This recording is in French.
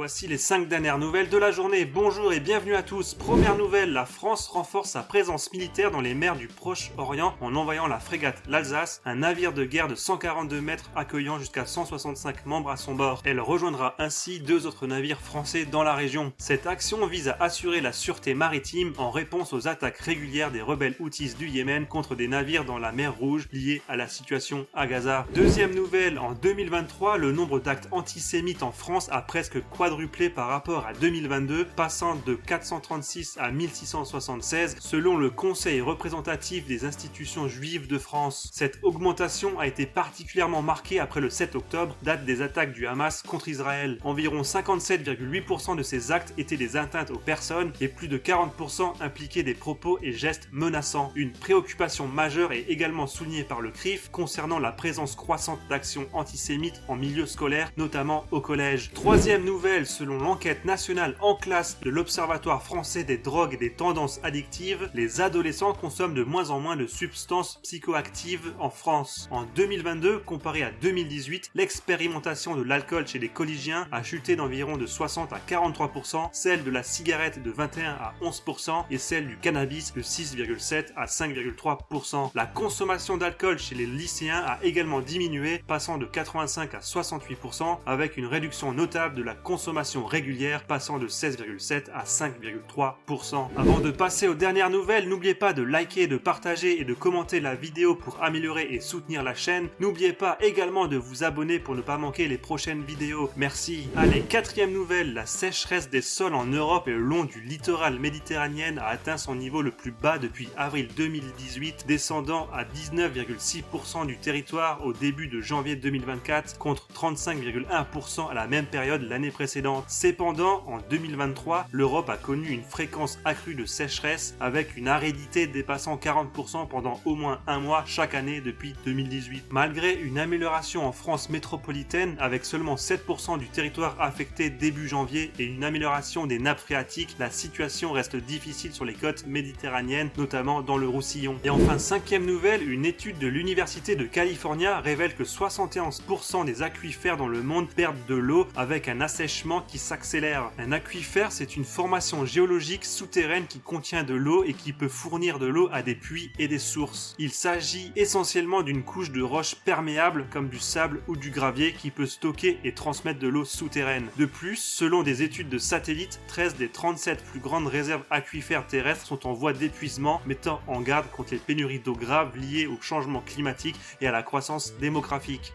Voici les 5 dernières nouvelles de la journée. Bonjour et bienvenue à tous. Première nouvelle, la France renforce sa présence militaire dans les mers du Proche-Orient en envoyant la frégate l'Alsace, un navire de guerre de 142 mètres accueillant jusqu'à 165 membres à son bord. Elle rejoindra ainsi 2 autres navires français dans la région. Cette action vise à assurer la sûreté maritime en réponse aux attaques régulières des rebelles houthis du Yémen contre des navires dans la mer Rouge liés à la situation à Gaza. Deuxième nouvelle, en 2023, le nombre d'actes antisémites en France a presque quadruplé par rapport à 2022, passant de 436 à 1676 selon le Conseil représentatif des institutions juives de France. Cette augmentation a été particulièrement marquée après le 7 octobre, date des attaques du Hamas contre Israël. Environ 57,8% de ces actes étaient des atteintes aux personnes et plus de 40% impliquaient des propos et gestes menaçants. Une préoccupation majeure est également soulignée par le CRIF concernant la présence croissante d'actions antisémites en milieu scolaire, notamment au collège. Troisième nouvelle, selon l'enquête nationale en classe de l'Observatoire français des drogues et des tendances addictives, les adolescents consomment de moins en moins de substances psychoactives en France. En 2022, comparé à 2018, l'expérimentation de l'alcool chez les collégiens a chuté d'environ de 60 à 43%, celle de la cigarette de 21 à 11% et celle du cannabis de 6,7 à 5,3%. La consommation d'alcool chez les lycéens a également diminué, passant de 85 à 68%, avec une réduction notable de la consommation régulière passant de 16,7 à 5,3%. Avant de passer aux dernières nouvelles, n'oubliez pas de liker, de partager et de commenter la vidéo pour améliorer et soutenir la chaîne. N'oubliez pas également de vous abonner pour ne pas manquer les prochaines vidéos. Merci. Allez, quatrième nouvelle, la sécheresse des sols en Europe et le long du littoral méditerranéen a atteint son niveau le plus bas depuis avril 2018, descendant à 19,6% du territoire au début de janvier 2024 contre 35,1% à la même période l'année précédente. Cependant, en 2023, l'Europe a connu une fréquence accrue de sécheresse avec une aridité dépassant 40% pendant au moins un mois chaque année depuis 2018. Malgré une amélioration en France métropolitaine avec seulement 7% du territoire affecté début janvier et une amélioration des nappes phréatiques, la situation reste difficile sur les côtes méditerranéennes, notamment dans le Roussillon. Et enfin, cinquième nouvelle, une étude de l'Université de California révèle que 71% des aquifères dans le monde perdent de l'eau avec un assèchement qui s'accélère. Un aquifère, c'est une formation géologique souterraine qui contient de l'eau et qui peut fournir de l'eau à des puits et des sources. Il s'agit essentiellement d'une couche de roches perméables comme du sable ou du gravier qui peut stocker et transmettre de l'eau souterraine. De plus, selon des études de satellites, 13 des 37 plus grandes réserves aquifères terrestres sont en voie d'épuisement, mettant en garde contre les pénuries d'eau graves liées au changement climatique et à la croissance démographique.